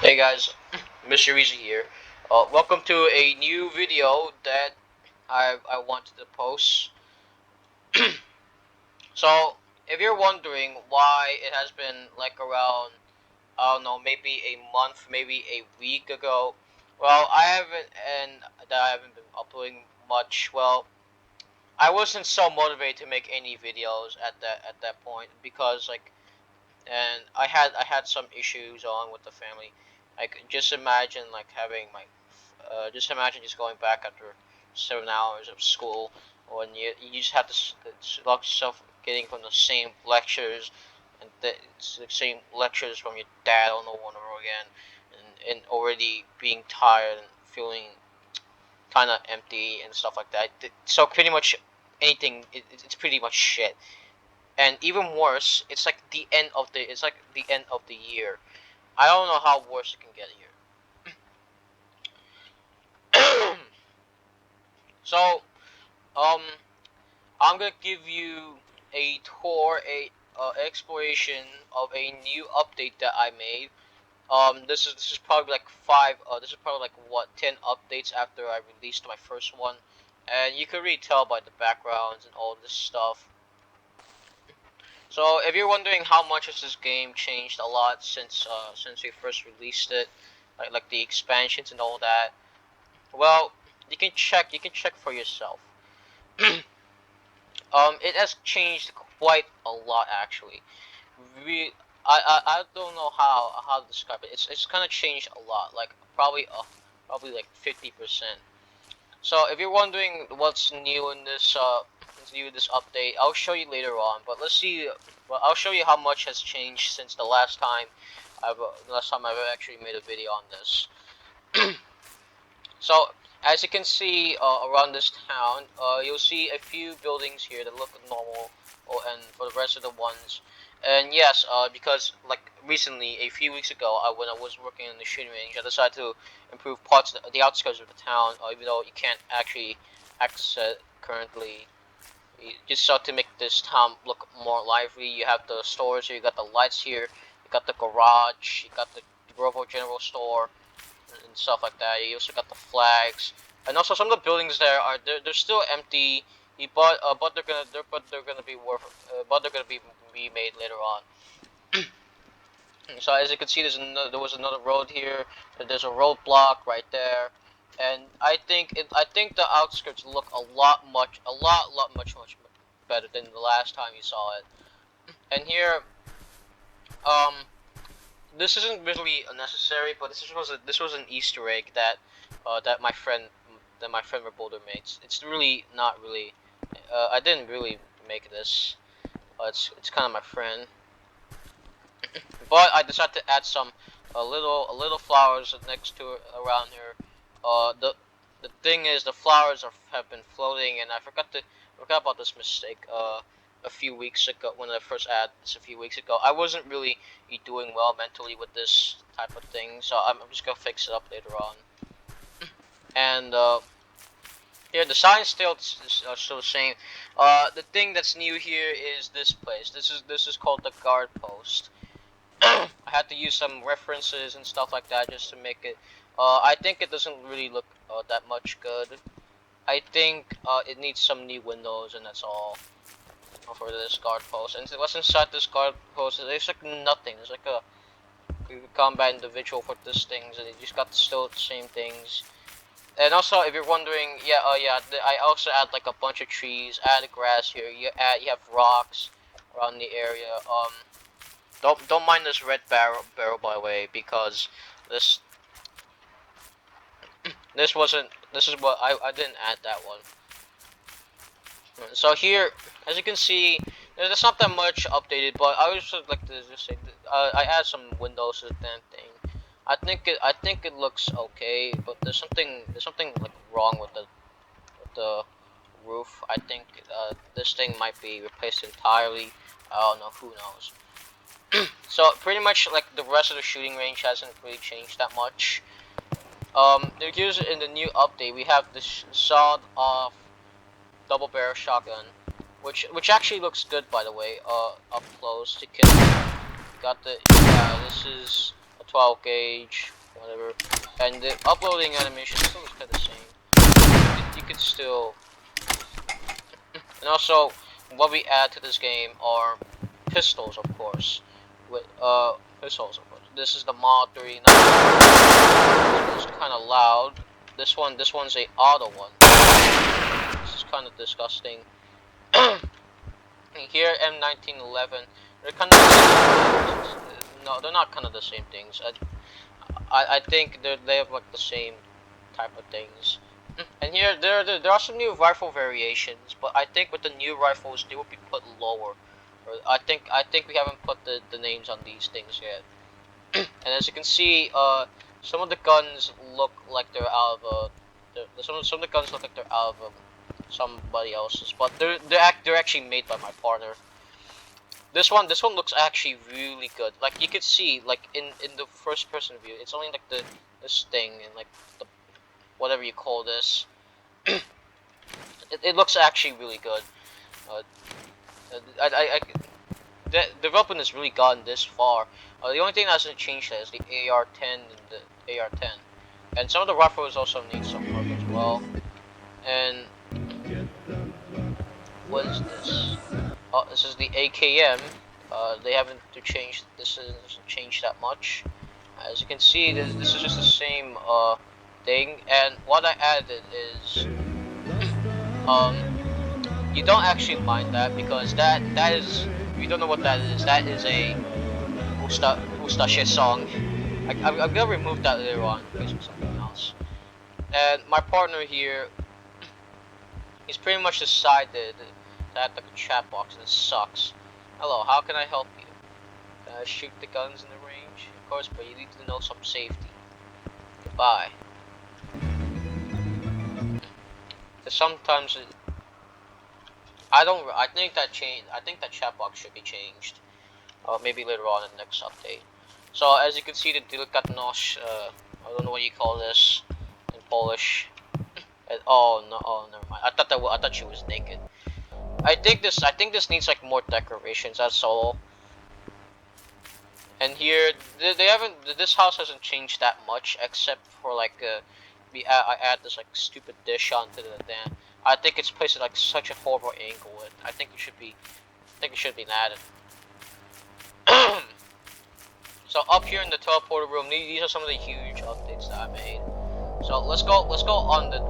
Hey guys, Mr. Easy here. Welcome to a new video that I wanted to post. So, if you're wondering why it has been like around, I don't know, maybe a month, maybe a week ago, well, I haven't been uploading much. Well, I wasn't so motivated to make any videos at that point because and I had some issues on with the family. Like just imagine like having just imagine just going back after 7 hours of school when you just have to lock yourself getting from the same lectures and the same lectures from your dad on the one over again, and already being tired and feeling kind of empty and stuff like that. So pretty much anything, it's pretty much shit. And even worse, it's like the end of the year. I don't know how worse it can get here. So, um, I'm gonna give you a tour, a exploration of a new update that I made. This is probably like five. This is probably like what 10 updates after I released my first one, and you can really tell by the backgrounds and all this stuff. So if you're wondering how much has this game changed a lot since we first released it, like the expansions and all that, well, you can check for yourself. It has changed quite a lot actually. We I don't know how to describe it. It's kind of changed a lot, like probably like 50%. So if you're wondering what's new in this update, I'll show you later on. But let's see. Well, I'll show you how much has changed since the last time I've actually made a video on this. So as you can see around this town, you'll see a few buildings here that look normal, and for the rest of the ones. And yes, because like recently, a few weeks ago, when I was working in the shooting range, I decided to improve parts of the outskirts of the town, even though you can't actually access it currently. Just so to make this town look more lively, you have the stores here, you got the lights here, you got the garage, you got the Robo General Store, and stuff like that. You also got the flags, and also some of the buildings there they're still empty. But they're gonna be but they're gonna be made later on. So as you can see, there was another road here. There's a roadblock right there, and I think the outskirts look much better than the last time you saw it. And here, um, this isn't really unnecessary, but this was an Easter egg that my friend Rebolder made. It's really not really. I didn't really make this. It's kind of my friend, but I decided to add some a little flowers next to it around here. The thing is, the flowers have been floating, and I forgot about this mistake. A few weeks ago, when I first added this a few weeks ago, I wasn't really doing well mentally with this type of thing, so I'm just gonna fix it up later on. And yeah, the sign are still the same. The thing that's new here is this place. This is called the guard post. I had to use some references and stuff like that just to make it. I think it doesn't really look that much good. I think it needs some new windows, and that's all for this guard post. And what's inside this guard post? There's like nothing. There's like a combat individual for these things, and you just got still the same things. And also, if you're wondering, I also add like a bunch of trees, add grass here. You have rocks around the area. Don't mind this red barrel by the way, because this this wasn't this is what I didn't add that one. So here, as you can see, there's not that much updated, but I would just like to just say that, I add some windows to the damn thing. I think it looks okay, but there's something like wrong with the roof. I think this thing might be replaced entirely. I don't know, who knows. So pretty much like the rest of the shooting range hasn't really changed that much. Here's in the new update we have this sawed-off double barrel shotgun, which actually looks good by the way. Up close to kill. Got the this is a 12 gauge, whatever, and the uploading animation still is kind of the same. You could still, and also what we add to this game are pistols, of course. With pistols, of course. This is the Mod 3. It's kind of loud. This one's a auto one. This is kind of disgusting. Here, M1911. They're kind of the same things. No, they're not kind of the same things. I think they have like the same type of things. And here, there are some new rifle variations, but I think with the new rifles, they will be put lower. I think we haven't put the names on these things yet. And as you can see, some of the guns look like they're out of some of the guns look like they're out of somebody else's, but they're actually made by my partner. This one looks actually really good. Like you could see, like in the first person view, it's only like this thing and like the whatever you call this. it looks actually really good. The development has really gotten this far. The only thing that hasn't changed is the AR-10 and the AR-10, and some of the rifles also need some work as well. And what is this? Oh, this is the AKM. They haven't changed. This hasn't changed that much. As you can see, this is just the same thing. And what I added is you don't actually mind that because that is, if you don't know what that is a Ustache song. I'm gonna remove that later on because of something else. And my partner here, he's pretty much decided to add like a chat box and it sucks. Hello, how can I help you? Can I shoot the guns in the range? Of course, but you need to know some safety. Goodbye. Sometimes I think that chat box should be changed. Maybe later on in the next update. So as you can see, the delikatność, I don't know what you call this in Polish. Oh no, oh never mind. I thought she was naked. I think this needs like more decorations. That's all. And here they haven't. This house hasn't changed that much, except for like I add this like stupid dish onto the thing. I think it's placed at like such a horrible angle. I think it should be added. So up here in the teleporter room, these are some of the huge updates that I made. So let's go on the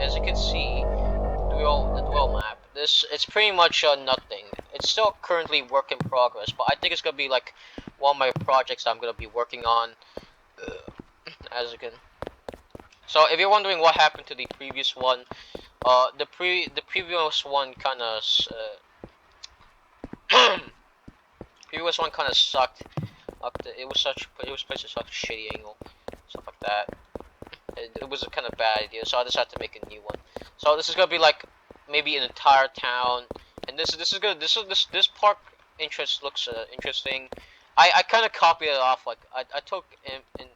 as you can see, the dwell map. It's pretty much nothing. It's still currently work in progress, but I think it's gonna be like one of my projects that I'm gonna be working on. As you can. So if you're wondering what happened to the previous one, the previous one kind of previous one kind of sucked. It was placed at such a shitty angle, stuff like that. It was a kind of bad idea, so I decided to make a new one. So this is gonna be like maybe an entire town, and this park interest looks interesting. I kind of copied it off, like I took in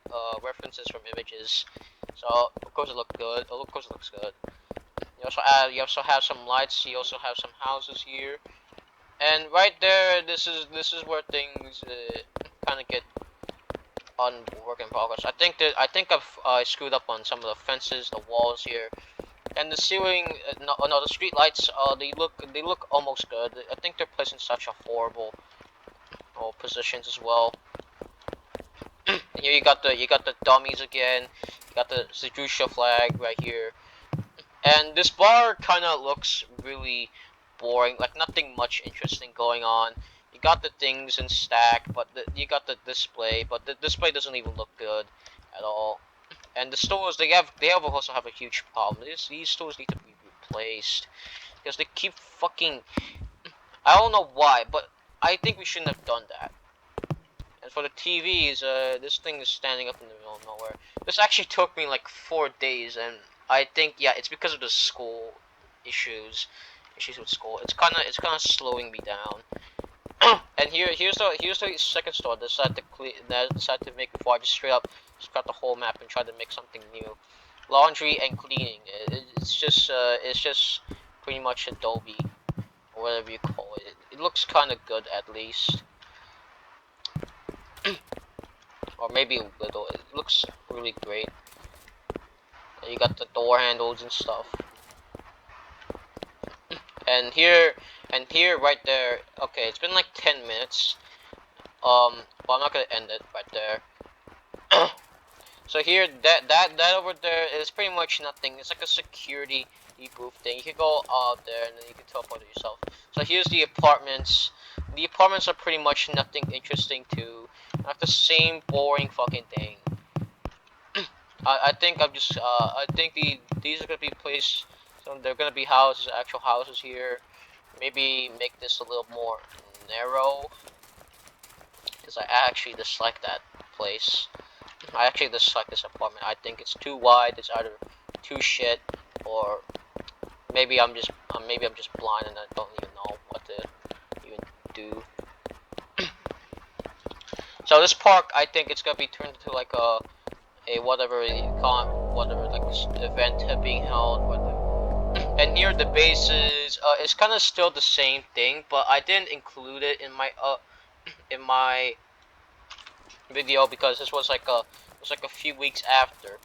references from images, so of course it looked good. Of course it looks good. You also have some lights. You also have some houses here, and right there, this is where things kind of get on work in progress. I think I've screwed up on some of the fences, the walls here, and the ceiling. No, the street lights. They look almost good. I think they're placed in such a horrible positions as well. And here you got the dummies again. You got the Zadrusha flag right here, and this bar kind of looks really boring. Like nothing much interesting going on. You got the things in stack, but you got the display, but the display doesn't even look good at all. And the stores they also have a huge problem. These stores need to be replaced because they keep fucking. I don't know why, but I think we shouldn't have done that. And for the TVs, this thing is standing up in the middle of nowhere. This actually took me like 4 days, and I think it's because of the school issues with school. It's kind of slowing me down. And here's the second store. Decided to make before I just straight up scrap the whole map and try to make something new. Laundry and cleaning. It's just pretty much Adobe or whatever you call it. It looks kind of good at least. or maybe a little. It looks really great. You got the door handles and stuff. And here, right there. Okay, it's been like 10 minutes. But I'm not gonna end it right there. So here, that over there is pretty much nothing. It's like a security booth thing. You can go out there and then you can teleport yourself. So here's the apartments. The apartments are pretty much nothing interesting too. Like the same boring fucking thing. I think I'm just I think these are gonna be placed. So they're gonna be houses, actual houses here. Maybe make this a little more narrow, because I actually dislike that place. I actually dislike this apartment. I think it's too wide. It's either too shit, or maybe I'm just blind and I don't even know what to even do. So this park, I think it's gonna be turned into like a whatever you call it, whatever, like this event being held. And near the bases, it's kind of still the same thing, but I didn't include it in my video because this was like a few weeks after.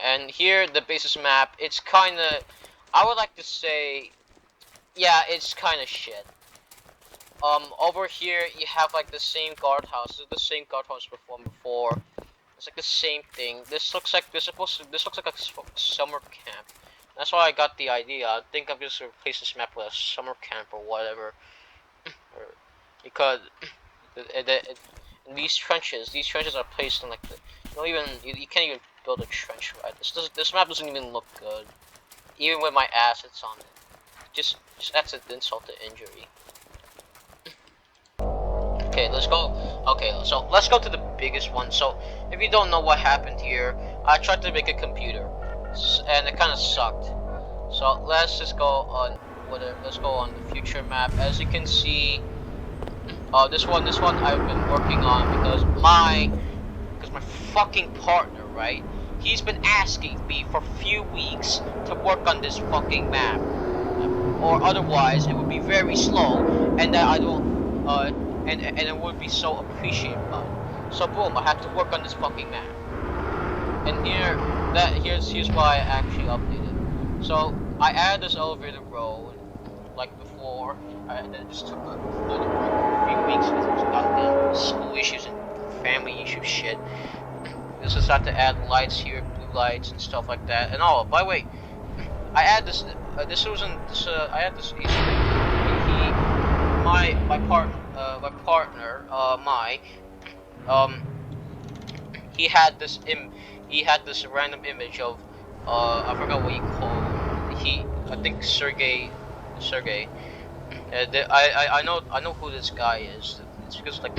And here the basis map, it's kind of, I would like to say, yeah, it's kind of shit. Over here you have like the same guardhouse. This is the same guardhouse performed before. It's like the same thing. This looks like this looks like a summer camp. That's why I got the idea. I think I'm just gonna replace this map with a summer camp or whatever. Because these trenches are placed in like the, you can't even build a trench right. This map doesn't even look good, even with my assets on it. Just that's an insult to injury. Okay, let's go. Okay, so let's go to the biggest one. So if you don't know what happened here, I tried to make a computer, and it kind of sucked. So let's just go on let's go on the future map. As you can see, this one I've been working on because my fucking partner, right? He's been asking me for a few weeks to work on this fucking map, or otherwise it would be very slow, and that I don't, and it would be so appreciated. So boom, I have to work on this fucking map. And here's why I actually updated. So I added this elevator road like before, and then it just took a few weeks because it was goddamn school issues and family issue shit. This is had to add lights here, blue lights and stuff like that. And oh, by the way, I add this. I had this Easter egg. My partner, he had this random image of, I forgot what you call it. I think Sergey. I know who this guy is. It's because like.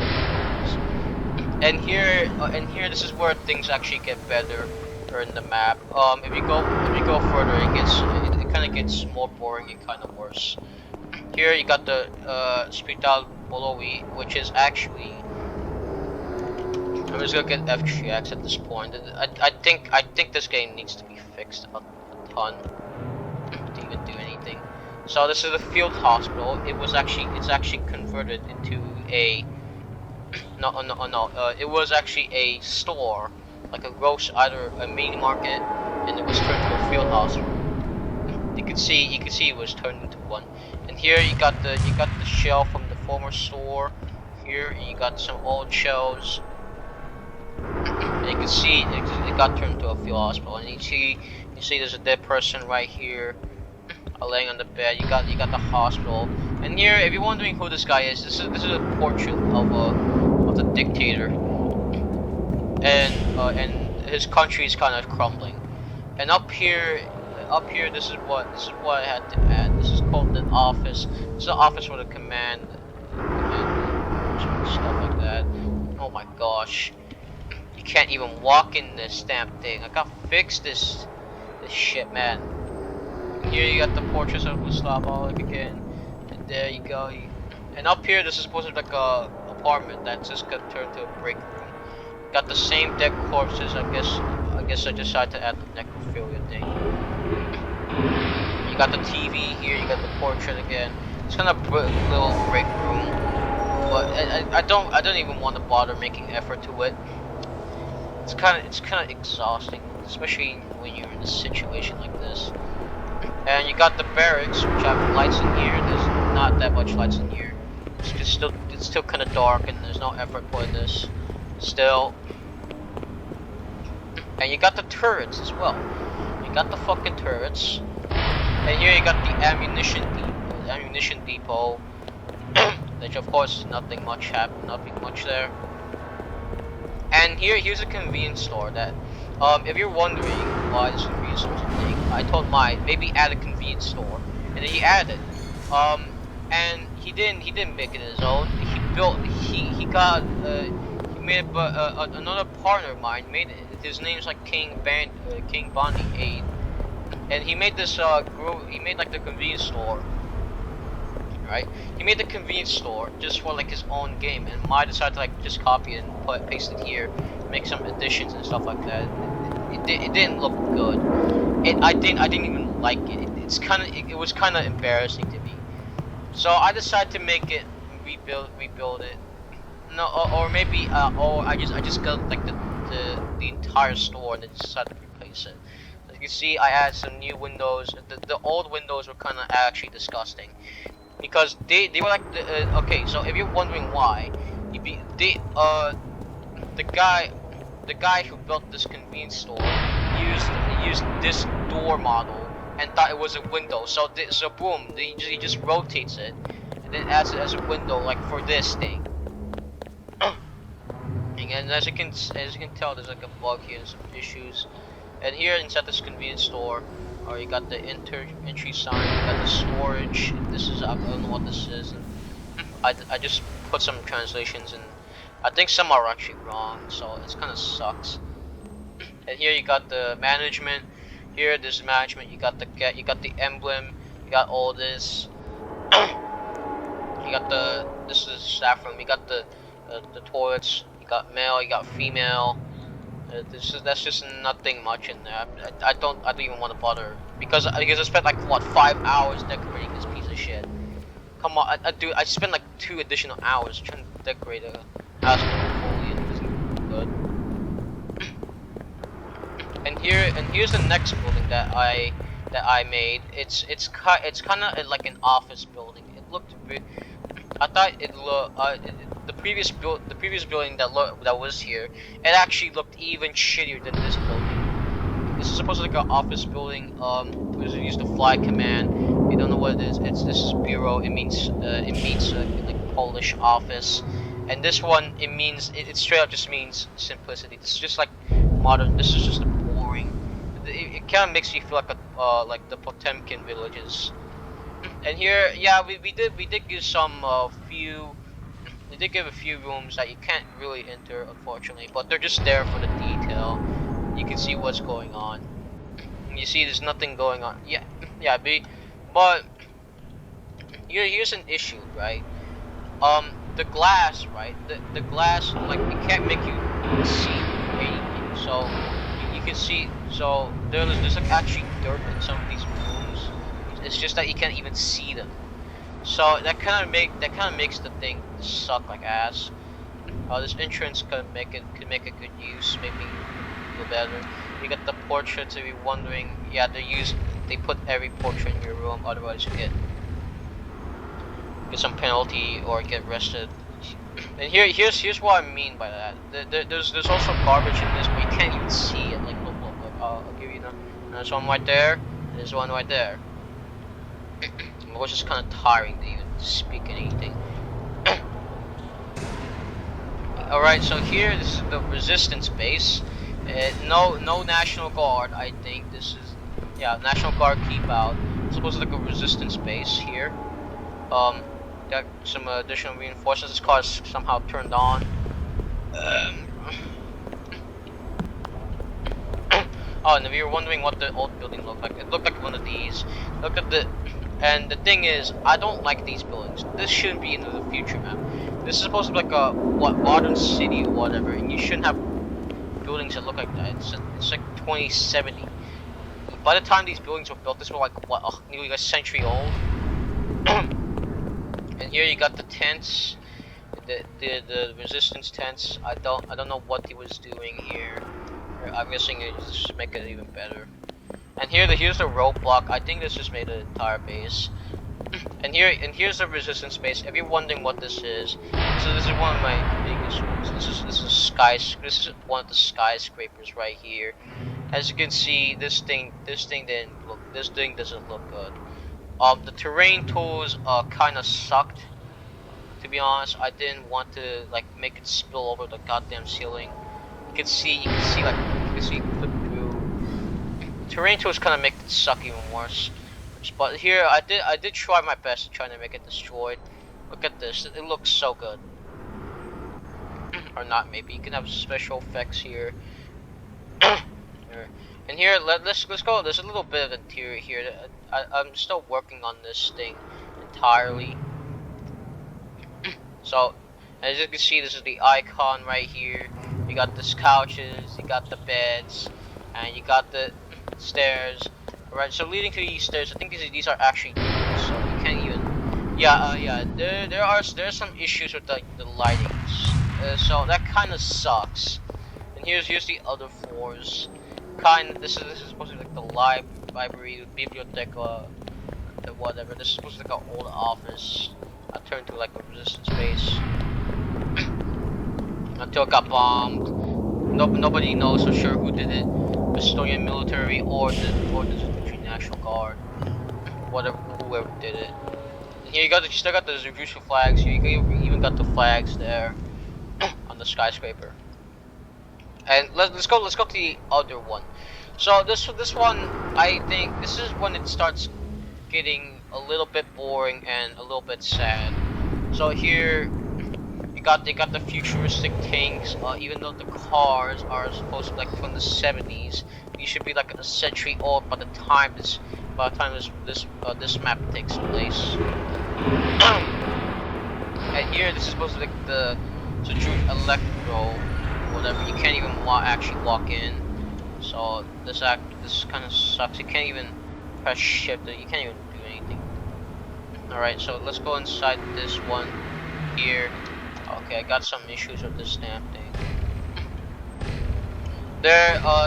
And here, this is where things actually get better, in the map. If you go further, it kind of gets more boring and kind of worse. Here you got the Spital Bolowi, which is actually. I'm just gonna get FGX at this point. I think this game needs to be fixed a ton to even do anything. So this is the field hospital. It's actually converted into a. No. It was actually a store, like either a mini market, and it was turned to a field hospital. You can see it was turned into one. And here you got the shelf from the former store. Here you got some old shelves. And you can see it got turned into a field hospital. And you see there's a dead person right here, laying on the bed. You got the hospital. And here, if you're wondering who this guy is, this is a portrait of the dictator, and his country is kind of crumbling. And up here, this is what I had to add. This is called the office. This is the office for the command stuff like that. Oh my gosh, you can't even walk in this damn thing. I gotta fix this shit, man. And here you got the portraits of Gustav Holek again. And there you go. And up here, this is supposed to be like a apartment that just got turned to a break room. Got the same dead corpses. I guess I decided to add the necrophilia thing. You got the TV here. You got the portrait again. It's kind of a little break room. but I don't even want to bother making effort to it. It's kind of exhausting, especially when you're in a situation like this. And you got the barracks, which have lights in here. There's not that much lights in here. It's still kind of dark, and there's no effort put in this. Still, and you got the turrets as well. You got the fucking turrets, and here you got the ammunition depot. Which of course is nothing much there. And here's a convenience store that, if you're wondering why this convenience store is a thing, I told Mike maybe add a convenience store, and then he added. And he didn't make it his own. He made another partner of mine made it. His name's like King Bondi 8, and he made this he made like the convenience store. Right? He made the convenience store just for like his own game, and I decided to like just copy it and paste it here, make some additions and stuff like that. It didn't look good. I didn't even like it. It was kind of embarrassing to me. So I decided to make it rebuild it. No, or maybe I just got like the entire store and then decided to replace it. As you can see, I added some new windows. The old windows were kind of actually disgusting. Because they were like okay, so if you're wondering why, the guy who built this convenience store used this door model and thought it was a window. So boom, he just rotates it and then adds it as a window, like for this thing. And as you can tell, there's like a bug here and some issues. And here inside this convenience store, you got the entry sign, you got the storage. This is, I don't know what this is. I just put some translations, and I think some are actually wrong, so it kind of sucks. And here you got the management. Here, this management. You got the emblem. You got all this. This is staff room. You got the toilets. You got male. You got female. That's just nothing much in there. I don't even want to bother because I spent like what 5 hours decorating this piece of shit. Come on, I spent like 2 additional hours trying to decorate a house with Napoleon. It isn't good. And here's the next building that I made. It's kind of like an office building. It looked I thought it looked the previous building that was here, it actually looked even shittier than this building. This is supposed to be like an office building. It was used to fly command. If you don't know what it is, this is bureau. It means like Polish office. And this one, it straight up just means simplicity. This is just like modern. This is just boring. It kind of makes you feel like the Potemkin villages. And here, yeah, we did give some we did give a few rooms that you can't really enter, unfortunately, but they're just there for the detail. You can see what's going on. You see, there's nothing going on. Yeah, but here's an issue, right? The glass, right? The glass, like, it can't make you see anything. So you can see. So there's like actually dirt in some of these rooms. It's just that you can't even see them. So that kind of makes the thing suck like ass. This entrance could make a good use, maybe feel better. You got the portraits. If you're wondering, yeah, they put every portrait in your room, otherwise you get some penalty or get arrested. And here's what I mean by that. There's also garbage in this, but you can't even see it. Like look. I'll give you that. There's one right there. There's one right there. It was just kind of tiring to even speak anything. Alright, so here, this is the resistance base. No National Guard, I think. This is, yeah, National Guard keep out. It's supposed to be like a resistance base here. Got some additional reinforcements. This car is somehow turned on. Oh, and if you're wondering what the old building looked like, it looked like one of these. Look at and the thing is, I don't like these buildings. This shouldn't be into the future map. This is supposed to be like a modern city or whatever, and you shouldn't have buildings that look like that. It's like 2070. By the time these buildings were built, this was like what, nearly a century old. And here you got the tents. the resistance tents. I don't know what he was doing here. I'm guessing it just make it even better. And here's the roadblock. I think this just made an entire base. And here's the resistance base. If you're wondering what this is, so this is one of my biggest ones. This is one of the skyscrapers right here. As you can see, this thing doesn't look good. The terrain tools kind of sucked. To be honest, I didn't want to like make it spill over the goddamn ceiling. You can see clip through. Terrain tools kind of make it suck even worse. But here I did try my best trying to make it destroyed. Look at this, it looks so good. Or not, maybe you can have special effects here. And here let's go. There's a little bit of interior here. I'm still working on this thing entirely. So as you can see, this is the icon right here. You got these couches, you got the beds, and you got the stairs. Alright, so leading to these stairs, I think these are actually doors, so you can't even. Yeah. There's some issues with the lightings, so that kind of sucks. And here's the other floors. This is supposed to be like the library, the biblioteca, the whatever. This is supposed to be like an old office. I turned to like a resistance base until it got bombed. Nobody knows for sure who did it. Estonian military or the National Guard, whoever did it. And here you still got the Zerusha flags. Here you even got the flags there on the skyscraper. And let's go to the other one. So this one, I think this is when it starts getting a little bit boring and a little bit sad. So here they got the futuristic tanks. Even though the cars are supposed to be like from the 70s, these should be like a century old by the time this map takes place. And here this is supposed to be like the Electro, whatever. You can't even actually walk in. So this kind of sucks. You can't even press shift. You can't even do anything. Alright, so let's go inside this one here. Okay, I got some issues with this damn thing.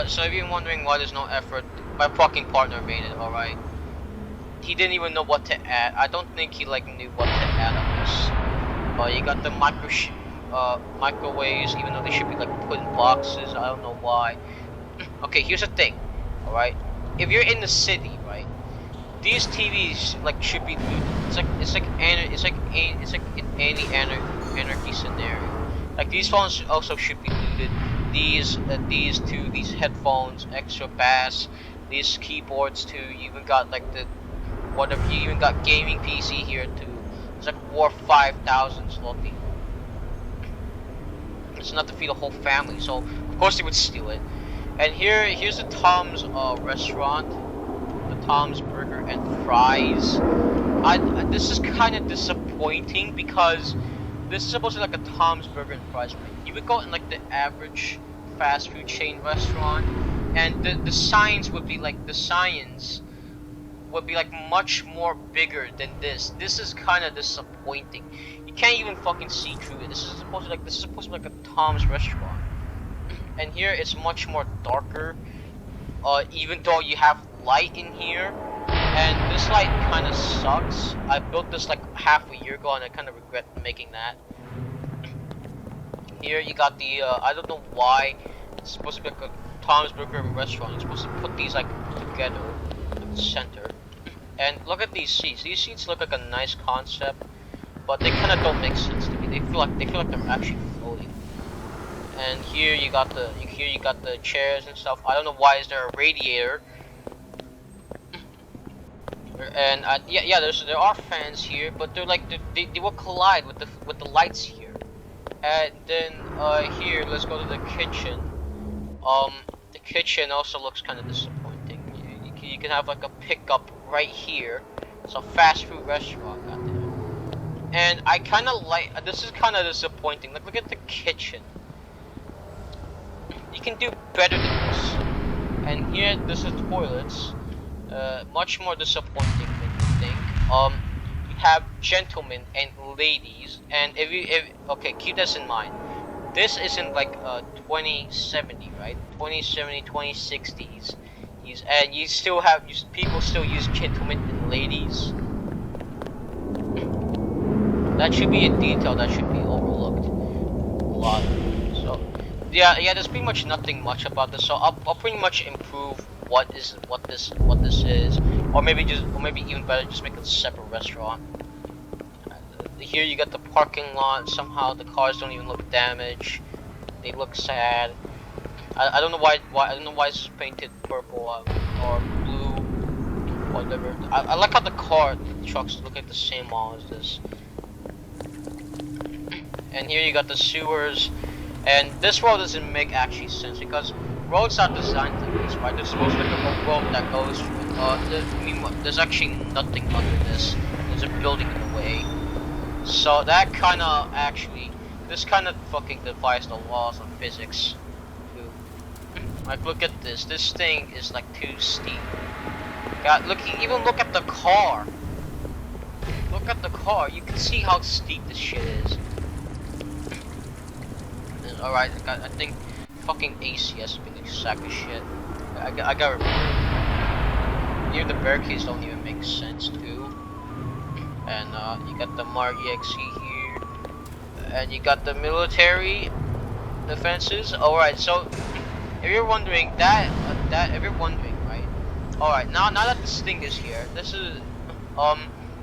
So if you're wondering why there's no effort, my fucking partner made it, alright? He didn't even know what to add. I don't think he like knew what to add on this. You got the microwaves, even though they should be like put in boxes. I don't know why. Okay, here's the thing, alright? If you're in the city, right? These TVs like should be looted. It's like in any anarchy scenario. Like these phones also should be looted. These headphones, extra bass, these keyboards too. You even got like you even got gaming PC here too. It's like worth 5,000 zloty. It's enough to feed a whole family, so of course they would steal it. And here's the Tom's restaurant, the Tom's Burger and Fries. This is kind of disappointing because this is supposed to be like a Tom's Burger and Fries. You would go in like the average fast food chain restaurant, and the signs would be like much more bigger than this. This is kind of disappointing. You can't even fucking see through it. This is supposed to be like a Tom's restaurant. And here it's much more darker, even though you have light in here. And this light kind of sucks. I built this like half a year ago and I kind of regret making that. Here you got the, I don't know why, it's supposed to be like a Tom's Burger restaurant. You're supposed to put these like together in the center. And look at these seats. These seats look like a nice concept, but they kind of don't make sense to me. They feel like they're actually floating. And here you got the chairs and stuff. I don't know why is there a radiator. And there are fans here, but they're like they will collide with the lights here. And then here, let's go to the kitchen. The kitchen also looks kind of disappointing. You can have like a pickup right here. It's a fast food restaurant, goddamn. And I kind of like this is kind of disappointing. Like look at the kitchen. You can do better than this. And here, this is toilets. Much more disappointing than you think. You have gentlemen and ladies, and okay, keep this in mind. This isn't like 2070, right? 2070, 2060s. And you still have people still use gentlemen and ladies. That should be a detail that should be overlooked a lot. So yeah, there's pretty much nothing much about this. So I'll pretty much improve what this is, or maybe even better, just make a separate restaurant. Here you got the parking lot. Somehow the cars don't even look damaged. They look sad. I don't know why this is painted purple or blue, whatever. I like how the trucks look like the same wall as this. And here you got the sewers, and this road doesn't make actually sense because roads are designed like this, right? There's supposed to be a road that goes through. There's actually nothing under this. There's a building in the way, so that kind of this kind of fucking defies the laws of physics. Like, look at this. This thing is like too steep. God, even look at the car. Look at the car. You can see how steep this shit is. Alright, I think fucking ACS being a sack of shit. I gotta remember. Even the barricades don't even make sense too. And you got the Mark EXE here, and you got the military defenses. Alright, so if you're wondering right? Alright, now that this thing is here, this is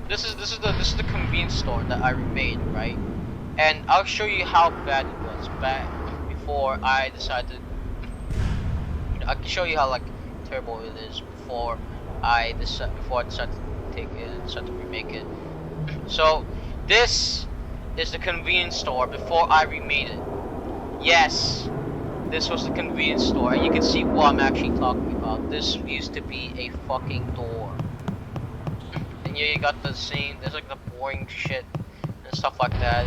the convenience store that I remade, right? And I'll show you how bad it was back before I decided. I can show you how like terrible it is before I decided to take it and decide to remake it. So this is the convenience store before I remade it. Yes, this was the convenience store, and you can see what I'm actually talking about. This used to be a fucking door. And here you got the same. There's like the boring shit and stuff like that.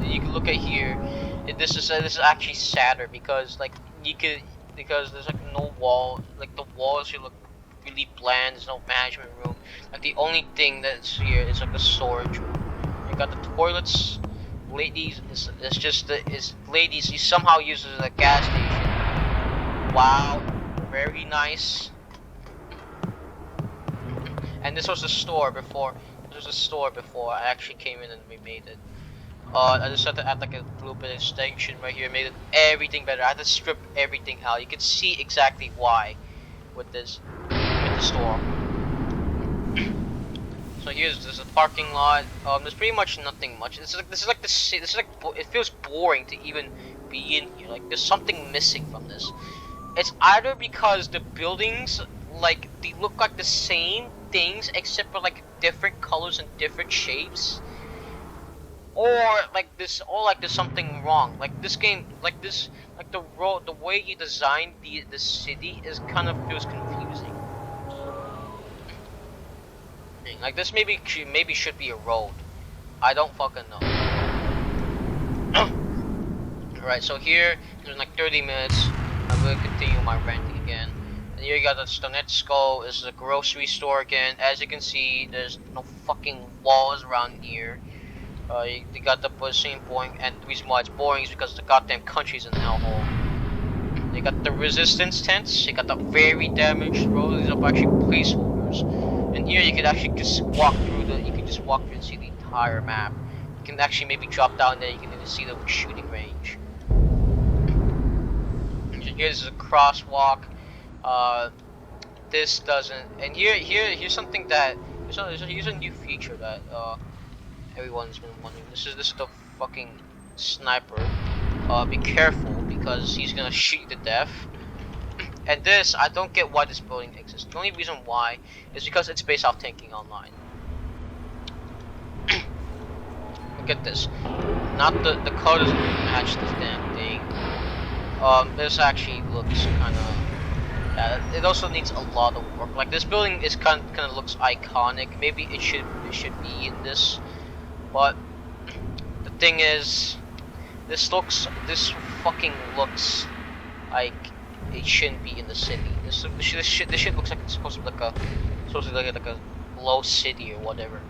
You can look at here. This is actually sadder because because there's like no wall. Like the walls here look really bland. There's no management room. Like the only thing that's here is like a storage room. You got the toilets. Ladies, ladies. You somehow use it as a gas station. Wow, very nice. And this was a store before. I actually came in and remade it. I just had to add like a little bit of extension right here, made everything better. I had to strip everything out. You can see exactly why with the store. So there's a parking lot. There's pretty much nothing much. This is like it feels boring to even be in here. Like there's something missing from this. It's either because the buildings like they look like the same things except for like different colors and different shapes. Or there's something wrong. Like this game, like the way you designed the city is kind of feels confusing. Like this maybe should be a road. I don't fucking know. Alright, so here there's like 30 minutes. I'm gonna continue my ranting again. And here you got the Stonetsko. This is a grocery store again. As you can see, there's no fucking walls around here. You got the same boring, and the reason why it's boring is because the goddamn country's in a hellhole. You got the resistance tents. You got the very damaged roads. These are actually placeholders. And here you can actually just walk through and see the entire map. You can actually maybe drop down there. You can even see the shooting range. So here's a crosswalk. This doesn't. And here's something that here's a new feature that everyone's been wondering. This is the fucking sniper. Be careful because he's gonna shoot you to death. And this, I don't get why this building exists. The only reason why is because it's based off Tanking Online. Look at this. Not the color doesn't really match this damn thing. This actually looks kind of. Yeah, it also needs a lot of work. Like this building is kind of looks iconic. Maybe it should be in this. But the thing is, this fucking looks like it shouldn't be in the city. This shit looks like it's supposed to be like a low city or whatever.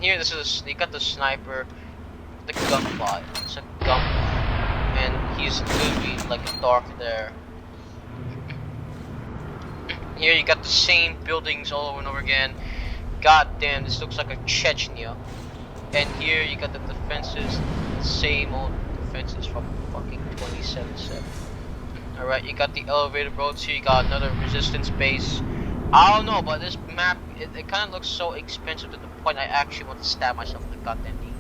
here, you got the sniper, the gunbot. It's a gunbot, and he's literally like a dark there. Here you got the same buildings all over and over again. God damn, this looks like a Chechnya. And here you got the defenses, same old defenses from fucking 2077. Alright, you got the elevated roads here, you got another resistance base. I don't know, but this map, it kind of looks so expensive to the point I actually want to stab myself in the goddamn knee.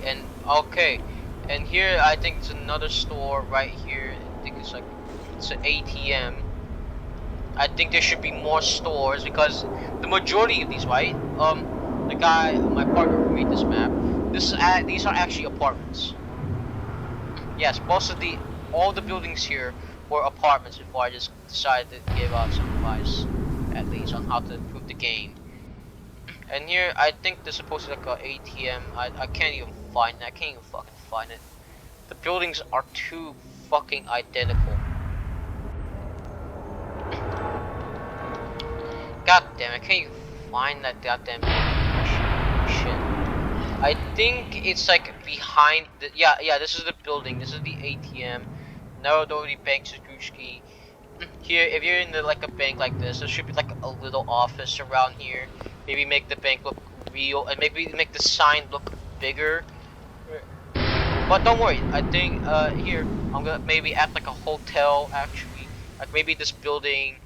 And, okay, and here I think it's another store right here. I think it's an ATM. I think there should be more stores because the majority of these, right? The guy, my partner who made this map, these are actually apartments. Yes, all the buildings here were apartments before I just decided to give out some advice, at least, on how to improve the game. And here, I think there's supposed to be like a ATM. I can't even find it. I can't even fucking find it. The buildings are too fucking identical. God damn, I can't even find that goddamn shit. I think it's like behind the, yeah, this is the building, this is the ATM, Narodowny Bank Segushki. Here, if you're in like a bank like this, there should be like a little office around here. Maybe make the bank look real, and maybe make the sign look bigger. But don't worry, I think here, I'm gonna maybe add like a hotel actually. Like maybe this building,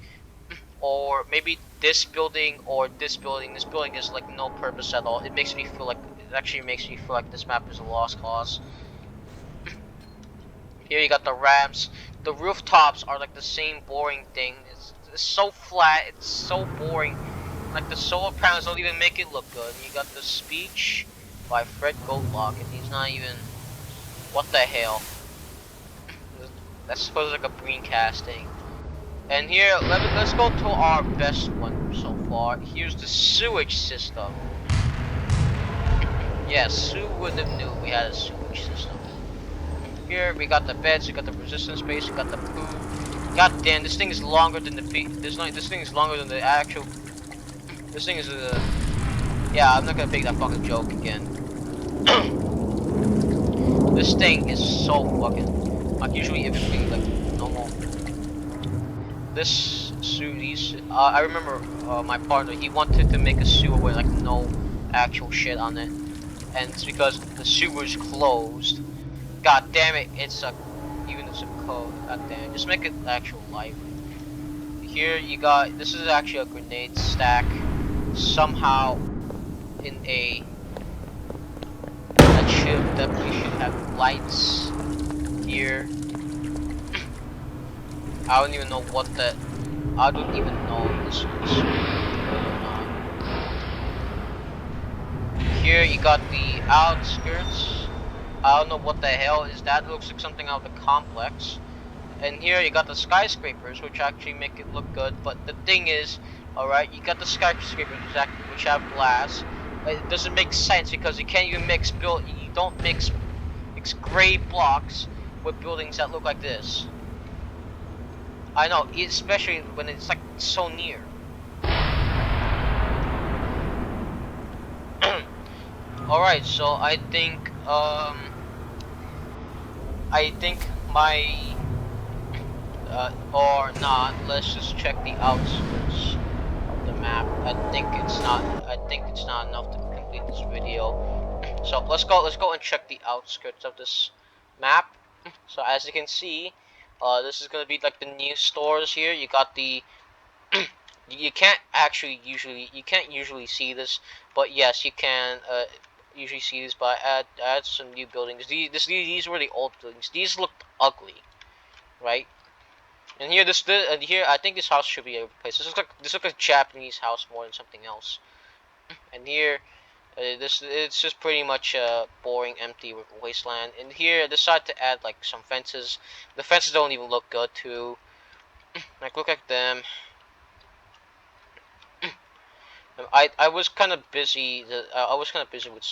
or maybe this building or this building. This building is like no purpose at all. It makes me feel like, it actually makes me feel like this map is a lost cause. Here you got the ramps. The rooftops are like the same boring thing. It's so flat. It's so boring. Like the solar panels don't even make it look good. You got the speech by Fred Goldlock, and he's not even. What the hell? That's supposed to be like a screencasting. And here, let's go to our best one so far. Here's the sewage system. Yes, who would have knew we had a sewage system? Here we got the beds, we got the resistance space, we got the poo. God damn, this thing is longer than the this thing is longer than the actual. This thing is yeah, I'm not gonna make that fucking joke again. This thing is so fucking. Like usually, if it be like normal. This sewer, I remember my partner, he wanted to make a sewer with like no actual shit on it, and it's because the sewer's closed. God damn it, even it's a code. God damn it, just make it actual life. Here you got, this is actually a grenade stack, somehow in that we should have lights here. I don't even know what that. I don't even know if this was or not. Here you got the outskirts. I don't know what the hell is that. It looks like something out of the complex. And here you got the skyscrapers, which actually make it look good. But the thing is, alright, you got the skyscrapers which have glass. It doesn't make sense because you can't even you don't mix gray blocks with buildings that look like this. I know, especially when it's like so near. Alright, so I think my or not, let's just check the outskirts of the map. I think it's not enough to complete this video. So let's go and check the outskirts of this map. So as you can see, this is gonna be like the new stores here. You got the you can't usually see this, but yes, you can usually see this by add some new buildings. These were the old buildings. These looked ugly, right? And here I think this house should be replaced. This looks like a Japanese house more than something else. And here, it's just pretty much a boring, empty wasteland. And here I decided to add like some fences. The fences don't even look good too. Like look at them. I was kind of busy. I was kind of busy with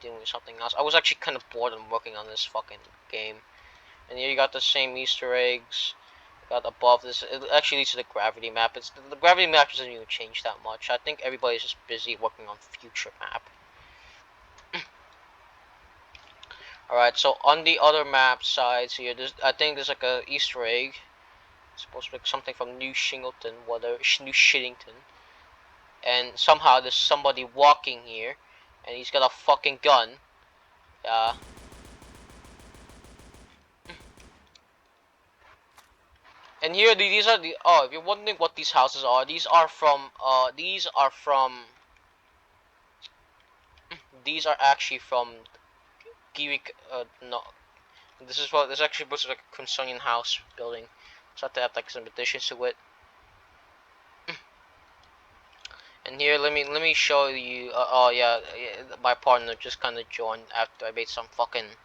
doing something else. I was actually kind of bored and working on this fucking game. And here you got the same Easter eggs. Got above this. It actually leads to the gravity map. The gravity map doesn't even change that much. I think everybody's just busy working on future map. All right, so on the other map sides here, I think there's like a Easter egg. It's supposed to be something from New Shingleton, whatever, New Shittington. And somehow there's somebody walking here, and he's got a fucking gun. Yeah. And here, these are the. Oh, if you're wondering what these houses are, these are from. These are actually from Girik. No, this is actually supposed to be like a Kunsonian house building. So I have to have like some additions to it. And here, let me show you. Oh yeah, my partner just kind of joined after I made some fucking.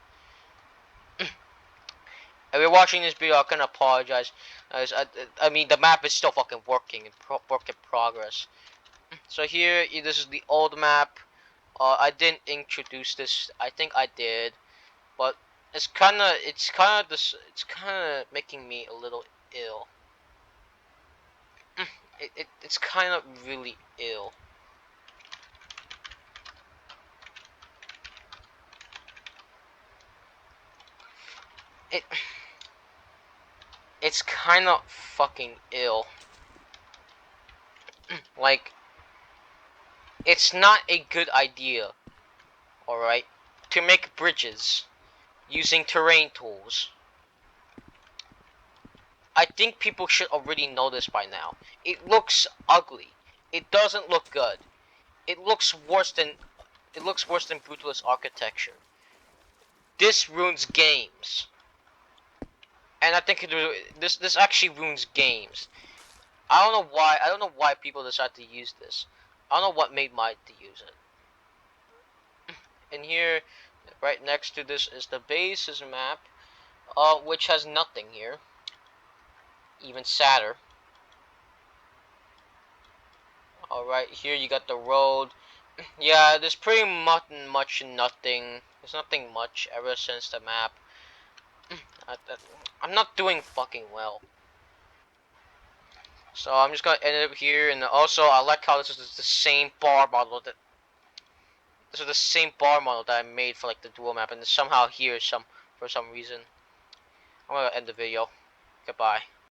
If you're watching this video, I can apologize. I mean, the map is still fucking working, work in progress. So here, this is the old map. I didn't introduce this. I think I did, but it's kind of making me a little ill. It's kind of really ill. It it's kind of fucking ill. Like, it's not a good idea, alright, to make bridges using terrain tools. I think people should already know this by now. It looks ugly. It doesn't look good. It looks worse than Brutalist architecture. This ruins games. And I think this actually ruins games. I don't know why people decide to use this. I don't know what made Might to use it. And here, right next to this is the bases map, which has nothing here. Even sadder. Alright, here you got the road. Yeah, there's pretty much nothing. There's nothing much ever since the map. I'm not doing fucking well. So I'm just gonna end it here. And also, I like how this is the same bar model that this is the same bar model that I made for like the dual map, and somehow here for some reason. I'm gonna end the video. Goodbye.